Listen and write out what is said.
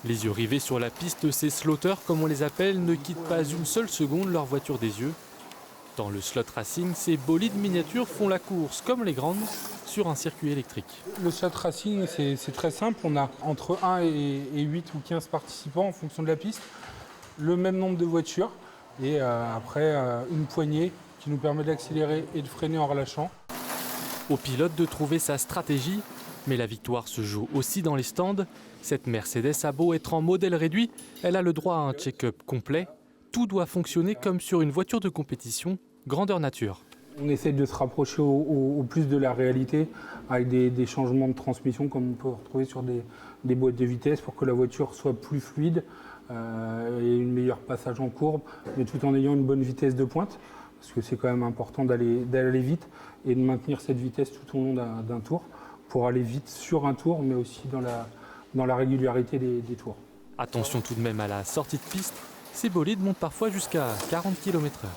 Les yeux rivés sur la piste, ces slotters, comme on les appelle, ne quittent pas une seule seconde leur voiture des yeux. Dans le slot racing, ces bolides miniatures font la course, comme les grandes, sur un circuit électrique. Le slot racing, c'est très simple. On a entre 1 et 8 ou 15 participants en fonction de la piste, le même nombre de voitures et après une poignée qui nous permet d'accélérer et de freiner en relâchant. Au pilote de trouver sa stratégie, mais la victoire se joue aussi dans les stands. Cette Mercedes a beau être en modèle réduit, elle a le droit à un check-up complet. Tout doit fonctionner comme sur une voiture de compétition, grandeur nature. On essaie de se rapprocher au plus de la réalité avec des changements de transmission comme on peut retrouver sur des boîtes de vitesse pour que la voiture soit plus fluide et une meilleure passage en courbe, mais tout en ayant une bonne vitesse de pointe, parce que c'est quand même important d'aller vite et de maintenir cette vitesse tout au long d'un tour pour aller vite sur un tour, mais aussi dans la régularité des tours. Attention tout de même à la sortie de piste, ces bolides montent parfois jusqu'à 40 km/h.